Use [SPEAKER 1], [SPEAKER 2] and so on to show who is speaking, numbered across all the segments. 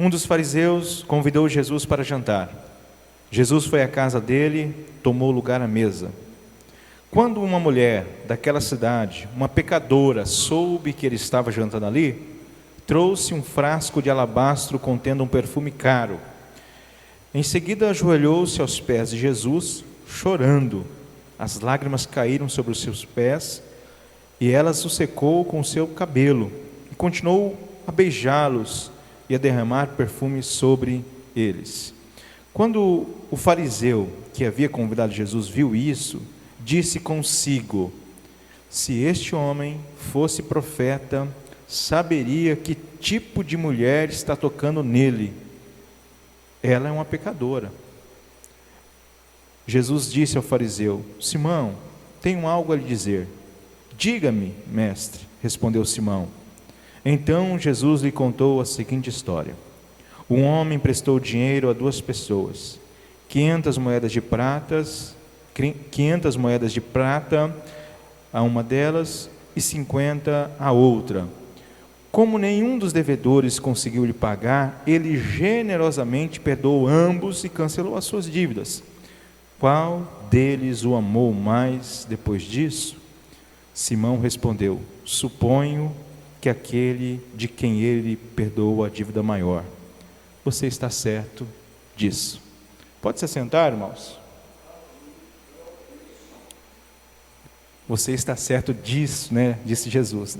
[SPEAKER 1] Um dos fariseus convidou Jesus para jantar. Jesus foi à casa dele, tomou lugar à mesa. Quando uma mulher daquela cidade, uma pecadora, soube que ele estava jantando ali, trouxe um frasco de alabastro contendo um perfume caro. Em seguida ajoelhou-se aos pés de Jesus, chorando. As lágrimas caíram sobre os seus pés e ela os secou com o seu cabelo. E continuou a beijá-los e a derramar perfume sobre eles. Quando o fariseu que havia convidado Jesus viu isso, disse consigo: se este homem fosse profeta, saberia que tipo de mulher está tocando nele. Ela é uma pecadora. Jesus disse ao fariseu: Simão, tenho algo a lhe dizer. Diga-me, mestre, respondeu Simão. Então Jesus lhe contou a seguinte história. Um homem emprestou dinheiro a 2 pessoas, 500 moedas de prata a uma delas e 50 a outra. Como nenhum dos devedores conseguiu lhe pagar, ele generosamente perdoou ambos e cancelou as suas dívidas. Qual deles o amou mais depois disso? Simão respondeu: suponho que aquele de quem ele perdoou a dívida maior. Você está certo disso. Pode se sentar, irmãos? Você está certo disso, né? Disse Jesus.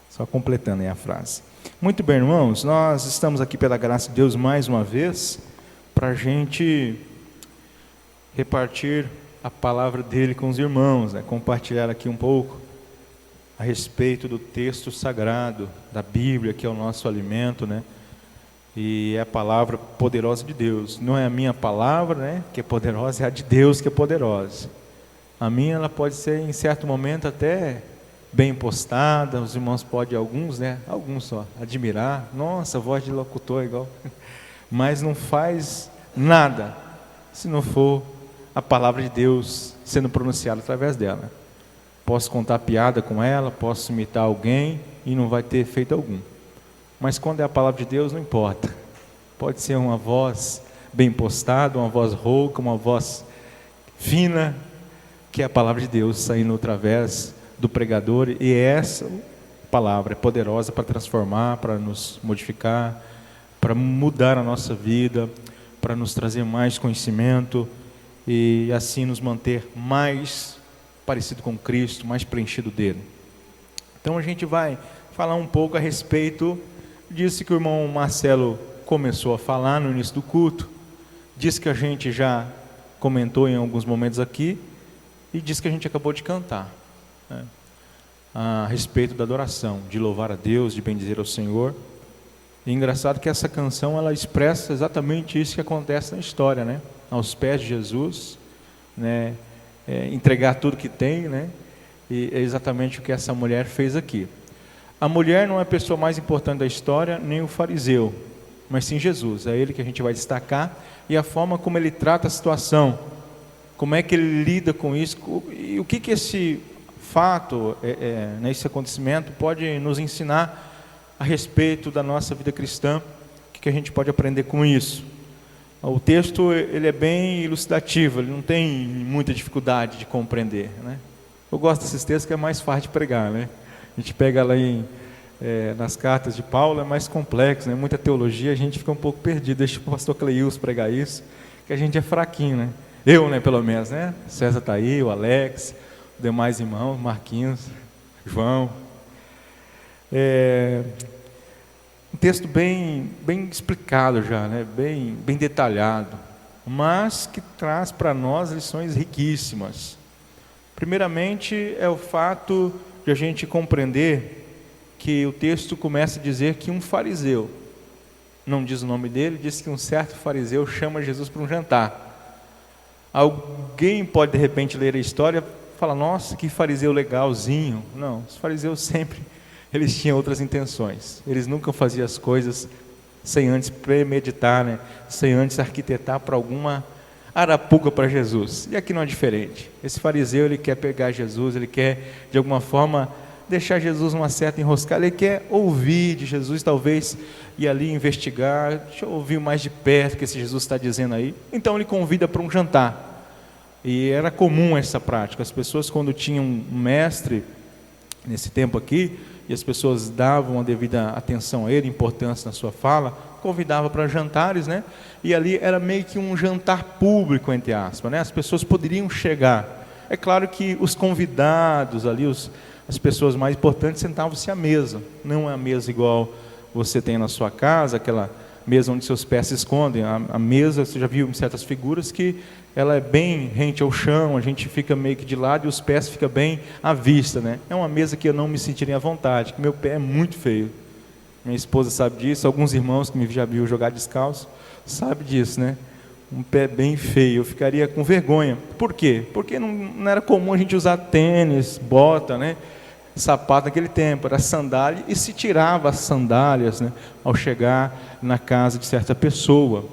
[SPEAKER 1] Só completando aí a frase. Muito bem, irmãos, nós estamos aqui pela graça de Deus mais uma vez para a gente repartir a palavra dele com os irmãos, né? Compartilhar aqui um pouco a respeito do texto sagrado da Bíblia, que é o nosso alimento, né? E é a palavra poderosa de Deus. Não é a minha palavra, né, que é poderosa, é a de Deus que é poderosa. A minha, ela pode ser em certo momento até bem postada, os irmãos podem, alguns só, admirar, nossa, a voz de locutor é igual, mas não faz nada se não for a palavra de Deus sendo pronunciada através dela. Posso contar piada com ela, posso imitar alguém e não vai ter efeito algum. Mas quando é a palavra de Deus, não importa. Pode ser uma voz bem postada, uma voz rouca, uma voz fina, que é a palavra de Deus saindo através do pregador. E essa palavra é poderosa para transformar, para nos modificar, para mudar a nossa vida, para nos trazer mais conhecimento e assim nos manter mais parecido com Cristo, mais preenchido dele. Então a gente vai falar um pouco a respeito disso que o irmão Marcelo começou a falar no início do culto, disse que a gente já comentou em alguns momentos aqui, e disse que a gente acabou de cantar, né? A respeito da adoração, de louvar a Deus, de bendizer ao Senhor. E engraçado que essa canção, ela expressa exatamente isso que acontece na história, né? Aos pés de Jesus, né? Entregar tudo que tem, né? E é exatamente o que essa mulher fez aqui. A mulher não é a pessoa mais importante da história, nem o fariseu, mas sim Jesus. É ele que a gente vai destacar e a forma como ele trata a situação, como é que ele lida com isso e o que esse fato, esse acontecimento pode nos ensinar a respeito da nossa vida cristã, o que a gente pode aprender com isso. O texto ele é bem elucidativo, ele não tem muita dificuldade de compreender, né? Eu gosto desses textos que é mais fácil de pregar, né? A gente pega lá nas cartas de Paulo, é mais complexo, né? Muita teologia, a gente fica um pouco perdido. Deixa o pastor Cleilson pregar isso, que a gente é fraquinho, né? Eu, né, pelo menos, né? César está aí, o Alex, os demais irmãos, Marquinhos, João. Um texto bem explicado já, né? Bem detalhado, mas que traz para nós lições riquíssimas. Primeiramente, é o fato de a gente compreender que o texto começa a dizer que um fariseu, não diz o nome dele, diz que um certo fariseu chama Jesus para um jantar. Alguém pode de repente ler a história e falar: nossa, que fariseu legalzinho. Não, os fariseus sempre, eles tinham outras intenções. Eles nunca faziam as coisas sem antes premeditar, né? Sem antes arquitetar para alguma arapuca para Jesus. E aqui não é diferente. Esse fariseu, ele quer pegar Jesus, ele quer de alguma forma deixar Jesus uma certa enroscada, ele quer ouvir de Jesus, talvez ir ali investigar, deixa eu ouvir mais de perto o que esse Jesus está dizendo aí. Então ele convida para um jantar, e era comum essa prática. As pessoas, quando tinham um mestre, nesse tempo aqui, e as pessoas davam a devida atenção a ele, importância na sua fala, convidava para jantares, né? E ali era meio que um jantar público, entre aspas, né? As pessoas poderiam chegar. É claro que os convidados ali, as pessoas mais importantes sentavam-se à mesa. Não é a mesa igual você tem na sua casa, aquela mesa onde seus pés se escondem. A mesa, você já viu em certas figuras que ela é bem rente ao chão, a gente fica meio que de lado e os pés ficam bem à vista, né? É uma mesa que eu não me sentiria à vontade, que meu pé é muito feio. Minha esposa sabe disso, alguns irmãos que me já viu jogar descalço, sabe disso, né? Um pé bem feio, eu ficaria com vergonha. Por quê? Porque não era comum a gente usar tênis, bota, né? Sapato naquele tempo, era sandália, e se tirava as sandálias, né, ao chegar na casa de certa pessoa.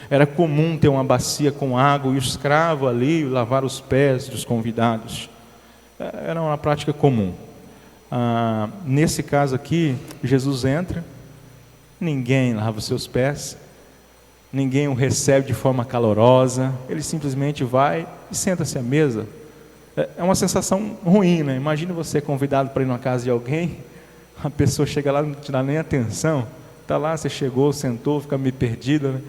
[SPEAKER 1] Era comum ter uma bacia com água e o escravo ali lavar os pés dos convidados. Era uma prática comum. Nesse caso aqui, Jesus entra, ninguém lava os seus pés, ninguém o recebe de forma calorosa, ele simplesmente vai e senta-se à mesa. É uma sensação ruim, né? Imagina você convidado para ir numa casa de alguém, a pessoa chega lá e não te dá nem atenção, está lá, você chegou, sentou, fica meio perdida, né?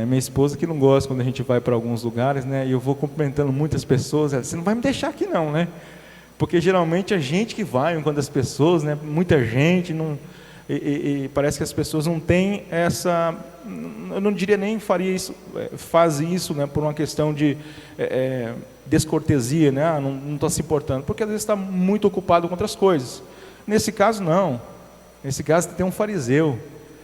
[SPEAKER 1] Minha esposa que não gosta quando a gente vai para alguns lugares, né? E eu vou cumprimentando muitas pessoas, ela, você não vai me deixar aqui não, né? Porque geralmente a gente que vai, enquanto as pessoas, né? Muita gente, não, e parece que as pessoas não têm essa, eu não diria nem faria isso, faz isso, né? Por uma questão de descortesia, né? Não está se importando, porque às vezes está muito ocupado com outras coisas. Nesse caso não, nesse caso tem um fariseu,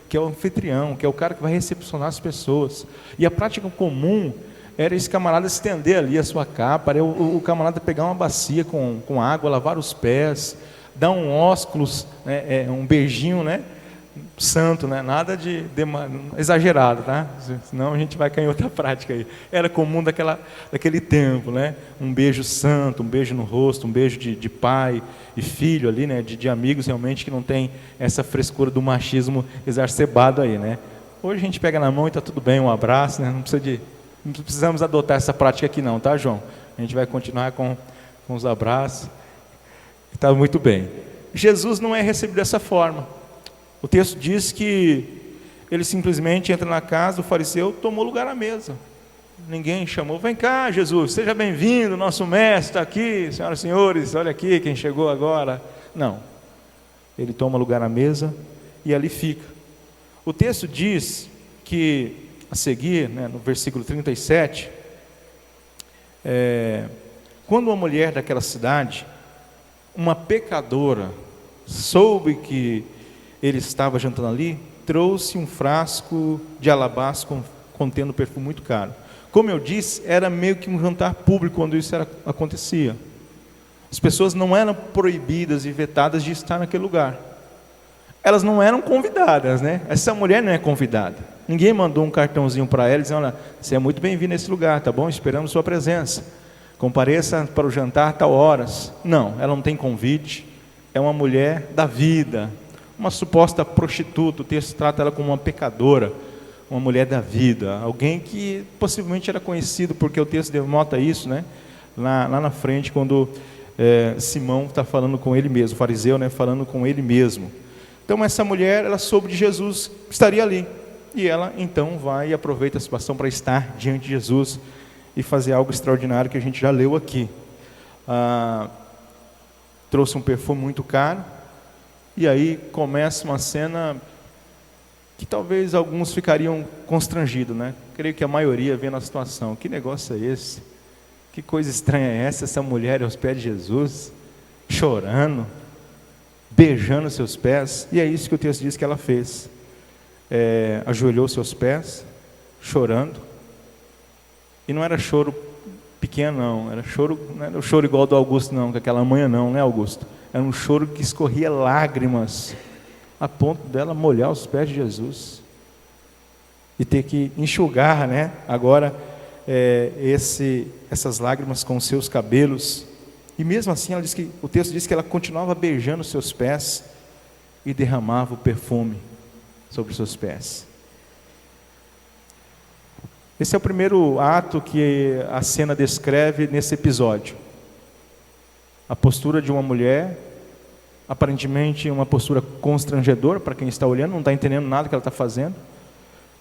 [SPEAKER 1] que é o anfitrião, que é o cara que vai recepcionar as pessoas, e a prática comum era esse camarada estender ali a sua capa, era o camarada pegar uma bacia com água, lavar os pés, dar um ósculos, né, um beijinho, né, santo, né, nada de exagerado, tá? Senão a gente vai cair em outra prática aí. Era comum daquele tempo, né? Um beijo santo, um beijo no rosto, um beijo de pai e filho ali, né? De amigos realmente que não tem essa frescura do machismo exacerbado aí, né? Hoje a gente pega na mão e está tudo bem, um abraço, né? Não precisamos adotar essa prática aqui não, tá, João? A gente vai continuar com os abraços. Está muito bem. Jesus não é recebido dessa forma. O texto diz que ele simplesmente entra na casa do fariseu, tomou lugar à mesa. Ninguém chamou, vem cá Jesus, seja bem-vindo, nosso mestre está aqui, senhoras e senhores, olha aqui quem chegou agora. Não, ele toma lugar à mesa e ali fica. O texto diz que, a seguir, né, no versículo 37, quando uma mulher daquela cidade, uma pecadora, soube que ele estava jantando ali, trouxe um frasco de alabastro contendo perfume muito caro. Como eu disse, era meio que um jantar público quando isso acontecia. As pessoas não eram proibidas e vetadas de estar naquele lugar. Elas não eram convidadas, né? Essa mulher não é convidada. Ninguém mandou um cartãozinho para ela dizendo, olha, você é muito bem-vindo nesse lugar, tá bom? Esperamos sua presença. Compareça para o jantar tal horas. Não, ela não tem convite. É uma mulher da vida, uma suposta prostituta. O texto trata ela como uma pecadora, uma mulher da vida, alguém que possivelmente era conhecido, porque o texto denota isso, né? Lá na frente, quando Simão está falando com ele mesmo, o fariseu, né? Falando com ele mesmo. Então essa mulher, ela soube de Jesus, estaria ali, e ela então vai e aproveita a situação para estar diante de Jesus e fazer algo extraordinário que a gente já leu aqui. Trouxe um perfume muito caro, e aí começa uma cena que talvez alguns ficariam constrangidos, né? Creio que a maioria vendo a situação, que negócio é esse? Que coisa estranha é essa mulher aos pés de Jesus, chorando, beijando seus pés, e é isso que o texto diz que ela fez. Ajoelhou seus pés, chorando, e não era choro pequeno não, era choro, não era o choro igual do Augusto não, com aquela manhã não, né Augusto? Era um choro que escorria lágrimas, a ponto dela molhar os pés de Jesus, e ter que enxugar, né, agora essas lágrimas com seus cabelos. E mesmo assim, o texto diz que ela continuava beijando seus pés e derramava o perfume sobre os seus pés. Esse é o primeiro ato que a cena descreve nesse episódio. A postura de uma mulher, aparentemente uma postura constrangedora para quem está olhando, não está entendendo nada que ela está fazendo.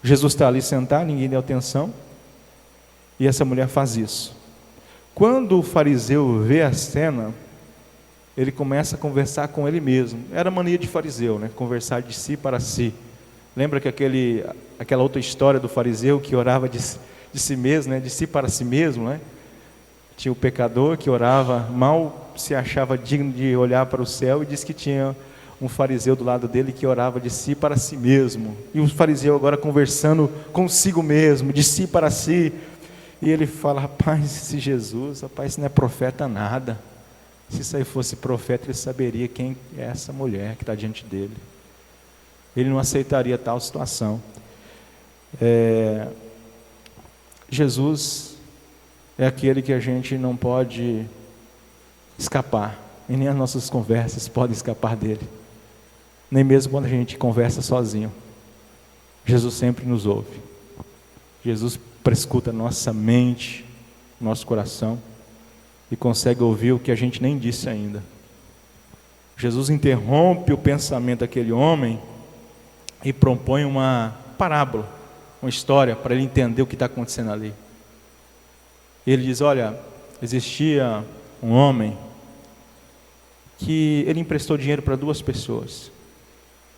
[SPEAKER 1] Jesus está ali sentado, ninguém deu atenção, e essa mulher faz isso. Quando o fariseu vê a cena, ele começa a conversar com ele mesmo. Era a mania de fariseu, né? Conversar de si para si. Lembra que aquela outra história do fariseu que orava de si mesmo, né? De si para si mesmo, né? Tinha o pecador que orava, mal se achava digno de olhar para o céu, e diz que tinha um fariseu do lado dele que orava de si para si mesmo. E o fariseu agora conversando consigo mesmo, de si para si. E ele fala: rapaz, esse Jesus, rapaz, isso não é profeta nada. Se isso aí fosse profeta, ele saberia quem é essa mulher que está diante dele. Ele não aceitaria tal situação. Jesus é aquele que a gente não pode escapar, e nem as nossas conversas podem escapar dele, nem mesmo quando a gente conversa sozinho. Jesus sempre nos ouve. Jesus prescuta nossa mente, nosso coração, e consegue ouvir o que a gente nem disse ainda. Jesus interrompe o pensamento daquele homem e propõe uma parábola, uma história, para ele entender o que está acontecendo ali. Ele diz: olha, existia um homem que ele emprestou dinheiro para 2 pessoas,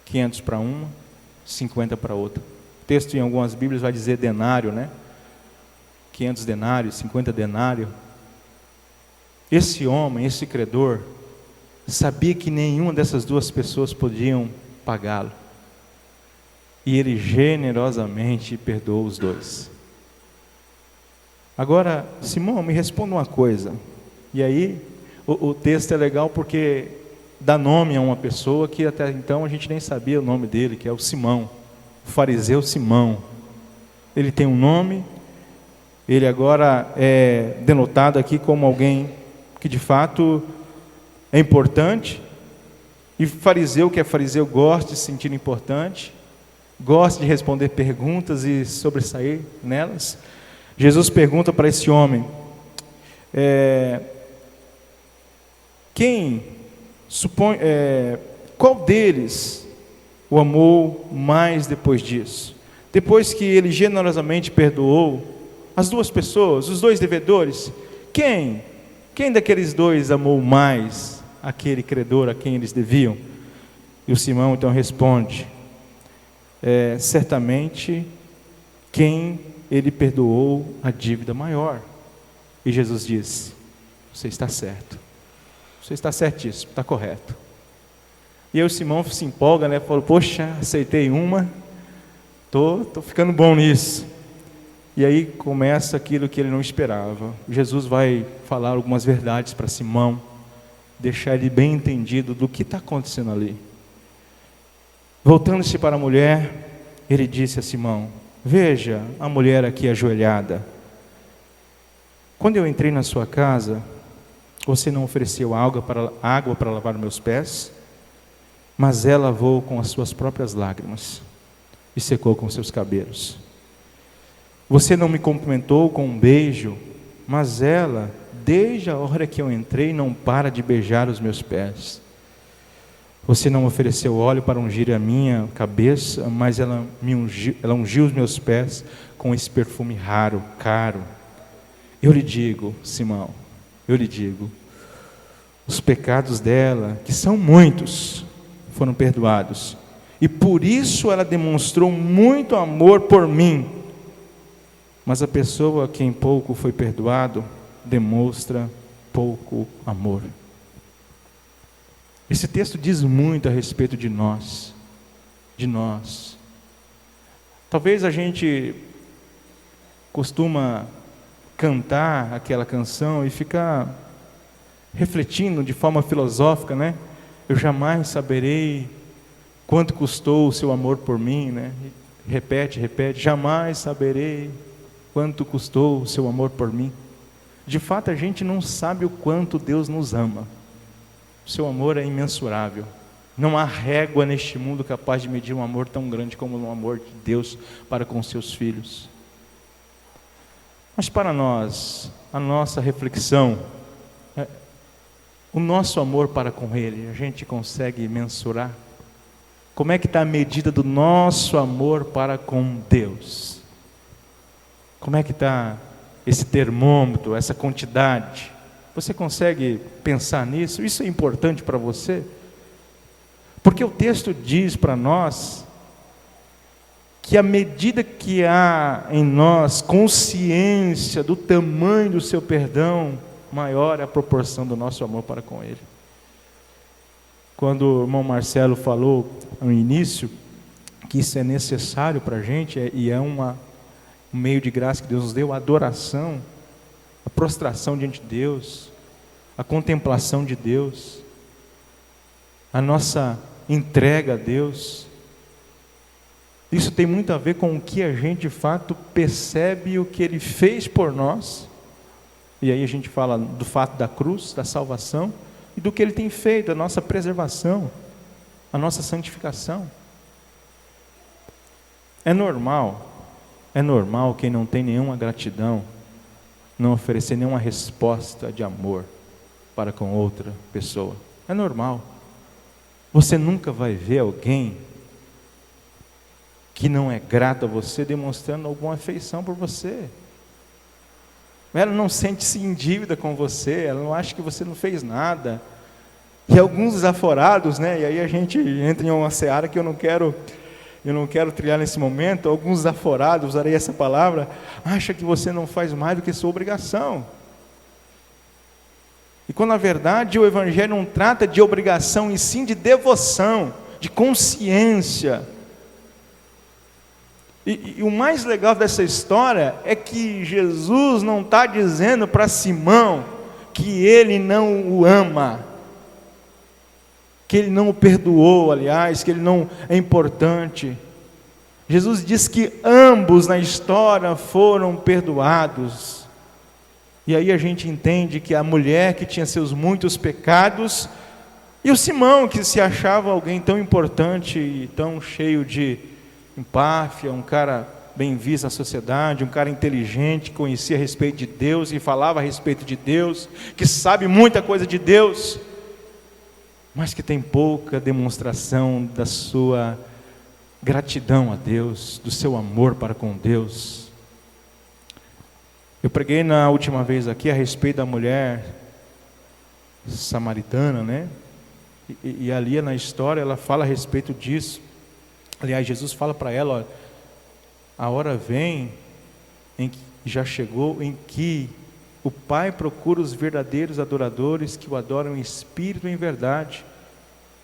[SPEAKER 1] 500 para uma, 50 para outra. O texto em algumas Bíblias vai dizer denário, né? 500 denários, 50 denários. Esse homem, esse credor, sabia que nenhuma dessas 2 pessoas podiam pagá-lo, e ele generosamente perdoou os 2. Agora, Simão, me responda uma coisa. E aí, o texto é legal porque dá nome a uma pessoa que até então a gente nem sabia o nome dele, que é o Simão, o fariseu Simão. Ele tem um nome, ele agora é denotado aqui como alguém que de fato é importante. E fariseu, que é fariseu, gosta de se sentir importante, gosta de responder perguntas e sobressair nelas. Jesus pergunta para esse homem: qual deles o amou mais depois disso? Depois que ele generosamente perdoou as 2 pessoas, os 2 devedores, quem daqueles 2 amou mais aquele credor a quem eles deviam? E o Simão então responde: certamente quem ele perdoou a dívida maior. E Jesus disse: você está certo, você está certíssimo, está correto. E aí o Simão se empolga, né? Falou: poxa, aceitei uma, tô ficando bom nisso. E aí começa aquilo que ele não esperava. Jesus vai falar algumas verdades para Simão, deixar ele bem entendido do que está acontecendo ali. Voltando-se para a mulher, ele disse a Simão: veja a mulher aqui ajoelhada. Quando eu entrei na sua casa, você não ofereceu água para lavar meus pés, mas ela lavou com as suas próprias lágrimas e secou com seus cabelos. Você não me cumprimentou com um beijo, mas ela, desde a hora que eu entrei, não para de beijar os meus pés. Você não ofereceu óleo para ungir a minha cabeça, mas ela ungiu os meus pés com esse perfume raro, caro. Eu lhe digo, Simão, eu lhe digo, os pecados dela, que são muitos, foram perdoados, e por isso ela demonstrou muito amor por mim. Mas a pessoa a quem pouco foi perdoado, demonstra pouco amor. Esse texto diz muito a respeito de nós, Talvez a gente costuma cantar aquela canção e ficar refletindo de forma filosófica, né? Eu jamais saberei quanto custou o seu amor por mim, né? Repete, jamais saberei quanto custou o seu amor por mim. De fato, a gente não sabe o quanto Deus nos ama. O seu amor é imensurável. Não há régua neste mundo capaz de medir um amor tão grande como o amor de Deus para com seus filhos. Mas para nós, a nossa reflexão, o nosso amor para com Ele, a gente consegue mensurar? Como é que está a medida do nosso amor para com Deus? Como é que está esse termômetro, essa quantidade? Você consegue pensar nisso? Isso é importante para você? Porque o texto diz para nós que à medida que há em nós consciência do tamanho do seu perdão, maior é a proporção do nosso amor para com Ele. Quando o irmão Marcelo falou no início que isso é necessário para a gente, e é um meio de graça que Deus nos deu, a adoração, a prostração diante de Deus, a contemplação de Deus, a nossa entrega a Deus. Isso tem muito a ver com o que a gente de fato percebe, o que Ele fez por nós. E aí a gente fala do fato da cruz, da salvação, e do que Ele tem feito, a nossa preservação, a nossa santificação. É normal quem não tem nenhuma gratidão, não oferecer nenhuma resposta de amor para com outra pessoa. É normal. Você nunca vai ver alguém que não é grato a você demonstrando alguma afeição por você. Ela não sente-se em dívida com você, ela não acha que você não fez nada. E alguns desaforados, né? E aí a gente entra em uma seara que eu não quero trilhar nesse momento. Alguns desaforados, usarei essa palavra, acham que você não faz mais do que sua obrigação. E quando na verdade o Evangelho não trata de obrigação, e sim de devoção, de consciência. E o mais legal dessa história é que Jesus não está dizendo para Simão que ele não o ama, que ele não o perdoou, aliás, que ele não é importante. Jesus diz que ambos na história foram perdoados. E aí a gente entende que a mulher que tinha seus muitos pecados, e o Simão que se achava alguém tão importante e tão cheio de empáfia, um cara bem visto na sociedade, um cara inteligente, que conhecia a respeito de Deus e falava a respeito de Deus, que sabe muita coisa de Deus, mas que tem pouca demonstração da sua gratidão a Deus, do seu amor para com Deus. Eu preguei na última vez aqui a respeito da mulher samaritana, né? E ali na história ela fala a respeito disso. Aliás, Jesus fala para ela, olha, a hora vem, em que já chegou, em que o Pai procura os verdadeiros adoradores que o adoram em espírito e em verdade.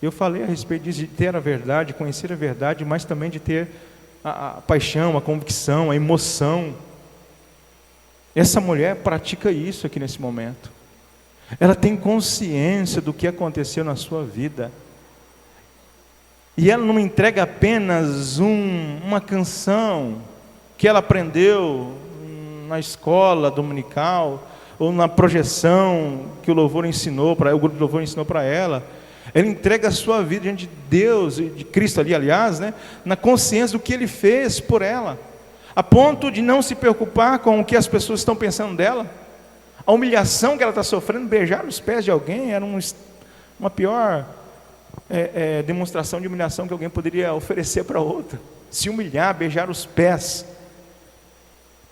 [SPEAKER 1] Eu falei a respeito disso, de ter a verdade, conhecer a verdade, mas também de ter a paixão, a convicção, a emoção. Essa mulher pratica isso aqui nesse momento. Ela tem consciência do que aconteceu na sua vida. E ela não entrega apenas uma canção que ela aprendeu na escola dominical, ou na projeção que o louvor ensinou para ela, o grupo de louvor ensinou para ela. Ela entrega a sua vida diante de Deus, e de Cristo ali, aliás, né, na consciência do que Ele fez por ela, a ponto de não se preocupar com o que as pessoas estão pensando dela. A humilhação que ela está sofrendo, beijar os pés de alguém, era uma pior demonstração de humilhação que alguém poderia oferecer para outra. Se humilhar, beijar os pés.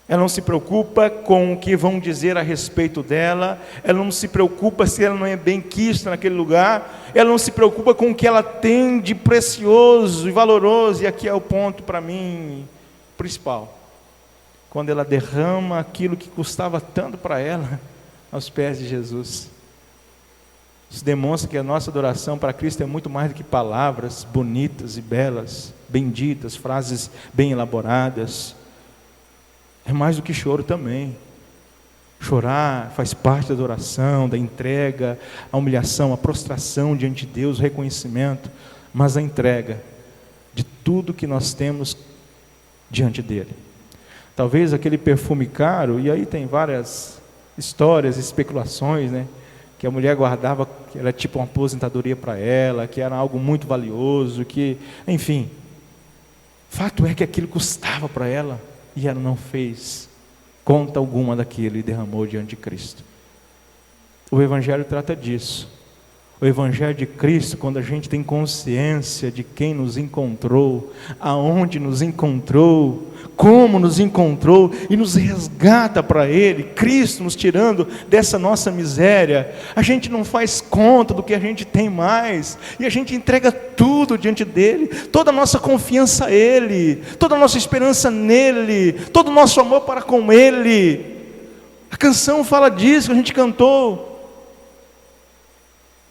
[SPEAKER 1] Ela não se preocupa com o que vão dizer a respeito dela, ela não se preocupa se ela não é bem quista naquele lugar, ela não se preocupa com o que ela tem de precioso e valoroso. E aqui é o ponto para mim principal. Quando ela derrama aquilo que custava tanto para ela aos pés de Jesus. Isso demonstra que a nossa adoração para Cristo é muito mais do que palavras bonitas e belas, benditas, frases bem elaboradas. É mais do que choro também. Chorar faz parte da adoração, da entrega, a humilhação, a prostração diante de Deus, o reconhecimento, mas a entrega de tudo que nós temos diante dele. Talvez aquele perfume caro, e aí tem várias histórias, especulações, né? Que a mulher guardava, que era tipo uma aposentadoria para ela, que era algo muito valioso, que, enfim. Fato é que aquilo custava para ela e ela não fez conta alguma daquilo e derramou diante de Cristo. O Evangelho trata disso. O Evangelho de Cristo, quando a gente tem consciência de quem nos encontrou, aonde nos encontrou, como nos encontrou e nos resgata para Ele, Cristo nos tirando dessa nossa miséria, a gente não faz conta do que a gente tem mais, e a gente entrega tudo diante dEle, toda a nossa confiança a Ele, toda a nossa esperança nele, todo o nosso amor para com Ele. A canção fala disso, que a gente cantou,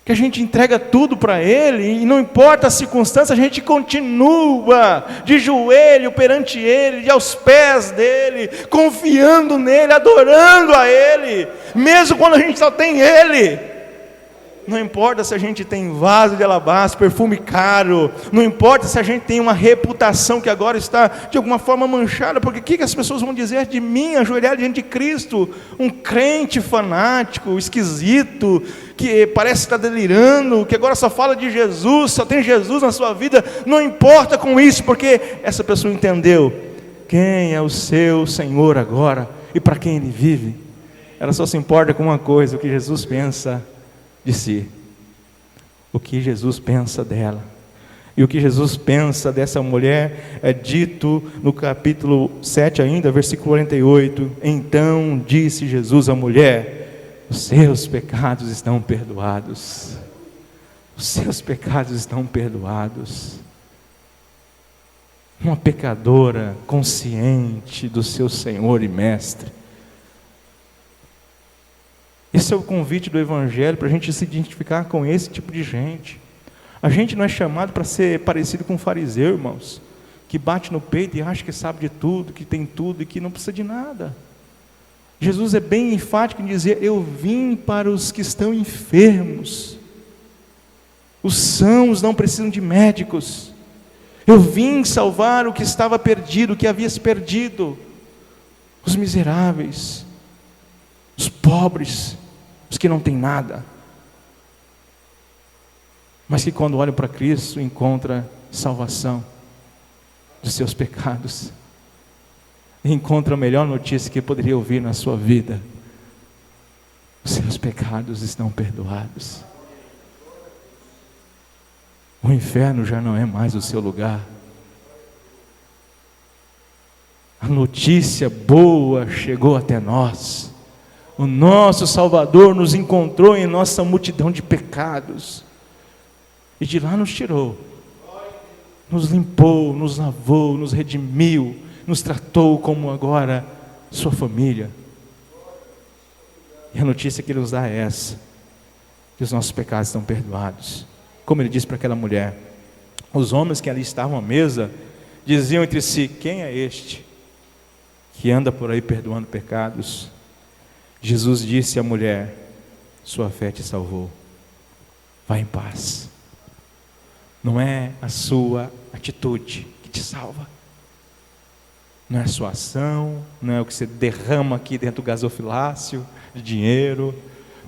[SPEAKER 1] que a gente entrega tudo para Ele, e não importa a circunstância, a gente continua de joelho perante Ele, aos pés dEle, confiando nele, adorando a Ele, mesmo quando a gente só tem Ele. Não importa se a gente tem vaso de alabastro, perfume caro, não importa se a gente tem uma reputação que agora está de alguma forma manchada, porque o que as pessoas vão dizer de mim, ajoelhado diante de Cristo? Um crente fanático, esquisito, que parece estar delirando, que agora só fala de Jesus, só tem Jesus na sua vida. Não importa com isso, porque essa pessoa entendeu quem é o seu Senhor agora e para quem Ele vive. Ela só se importa com uma coisa: o que Jesus pensa de si, o que Jesus pensa dela. E o que Jesus pensa dessa mulher é dito no capítulo 7 ainda, versículo 48. Então disse Jesus à mulher: os seus pecados estão perdoados. Os seus pecados estão perdoados. Uma pecadora consciente do seu Senhor e Mestre. Esse é o convite do Evangelho, para a gente se identificar com esse tipo de gente. A gente não é chamado para ser parecido com um fariseu, irmãos, que bate no peito e acha que sabe de tudo, que tem tudo e que não precisa de nada. Jesus é bem enfático em dizer: eu vim para os que estão enfermos. Os sãos não precisam de médicos. Eu vim salvar o que estava perdido, o que havia se perdido. Os miseráveis, os pobres, os que não têm nada, mas que quando olham para Cristo encontram salvação dos seus pecados, e encontram a melhor notícia que poderia ouvir na sua vida: os seus pecados estão perdoados. O inferno já não é mais o seu lugar. A notícia boa chegou até nós. O nosso Salvador nos encontrou em nossa multidão de pecados, e de lá nos tirou, nos limpou, nos lavou, nos redimiu, nos tratou como agora sua família. E a notícia que Ele nos dá é essa: que os nossos pecados estão perdoados. Como Ele disse para aquela mulher, os homens que ali estavam à mesa diziam entre si: quem é este que anda por aí perdoando pecados? Jesus disse à mulher: sua fé te salvou, vá em paz. Não é a sua atitude que te salva, não é a sua ação, não é o que você derrama aqui dentro do gasofilácio de dinheiro,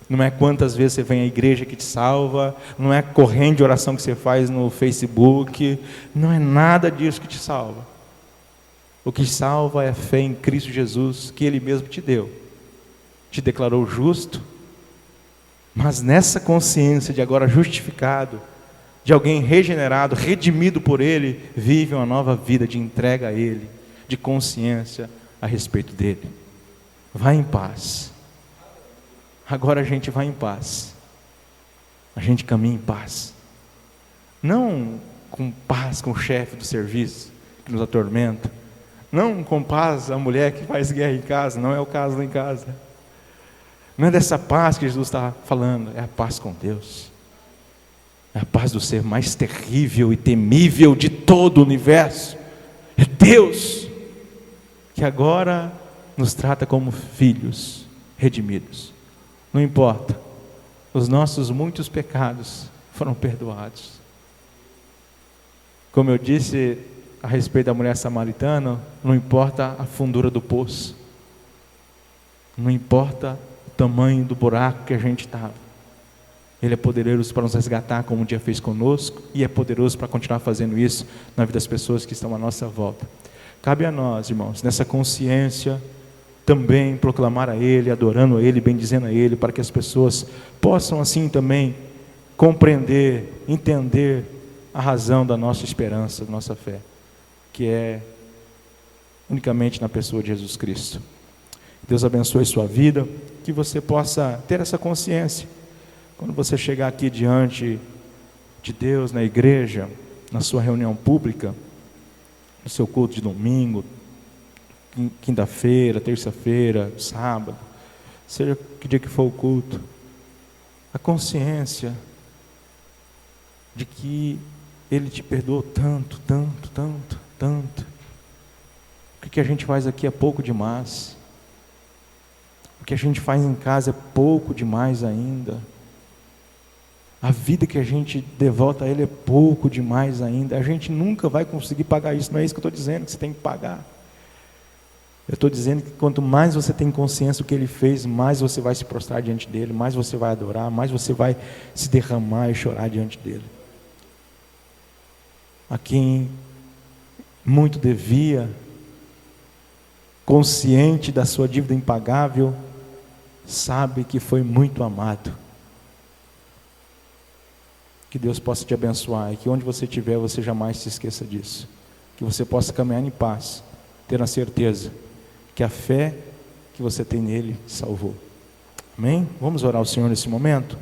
[SPEAKER 1] não é quantas vezes você vem à igreja que te salva, não é a corrente de oração que você faz no Facebook, não é nada disso que te salva. O que salva é a fé em Cristo Jesus, que Ele mesmo te deu. Te declarou justo, mas nessa consciência de agora justificado, de alguém regenerado, redimido por Ele, vive uma nova vida de entrega a Ele, de consciência a respeito dEle. Vá em paz. Agora a gente vai em paz, a gente caminha em paz, não com paz com o chefe do serviço que nos atormenta, não com paz a mulher que faz guerra em casa, não é o caso lá em casa. Não é dessa paz que Jesus está falando, é a paz com Deus. É a paz do ser mais terrível e temível de todo o universo. É Deus, que agora nos trata como filhos redimidos. Não importa, os nossos muitos pecados foram perdoados. Como eu disse a respeito da mulher samaritana, não importa a fundura do poço, não importa tamanho do buraco que a gente estava. Ele é poderoso para nos resgatar, como um dia fez conosco, e é poderoso para continuar fazendo isso na vida das pessoas que estão à nossa volta. Cabe a nós, irmãos, nessa consciência, também proclamar a Ele, adorando a Ele, bendizendo a Ele, para que as pessoas possam assim também compreender, entender a razão da nossa esperança, da nossa fé, que é unicamente na pessoa de Jesus Cristo. Deus abençoe sua vida, que você possa ter essa consciência. Quando você chegar aqui diante de Deus, na igreja, na sua reunião pública, no seu culto de domingo, quinta-feira, terça-feira, sábado, seja que dia que for o culto, a consciência de que Ele te perdoou tanto, tanto, tanto, tanto. O que a gente faz aqui é pouco demais. O que a gente faz em casa é pouco demais ainda. A vida que a gente devota a Ele é pouco demais ainda. A gente nunca vai conseguir pagar isso. Não é isso que eu estou dizendo, que você tem que pagar. Eu estou dizendo que quanto mais você tem consciência do que Ele fez, mais você vai se prostrar diante dEle, mais você vai adorar, mais você vai se derramar e chorar diante dEle. A quem muito devia, consciente da sua dívida impagável, sabe que foi muito amado. Que Deus possa te abençoar e que onde você estiver, você jamais se esqueça disso. Que você possa caminhar em paz, ter a certeza que a fé que você tem nele te salvou. Amém? Vamos orar ao Senhor nesse momento?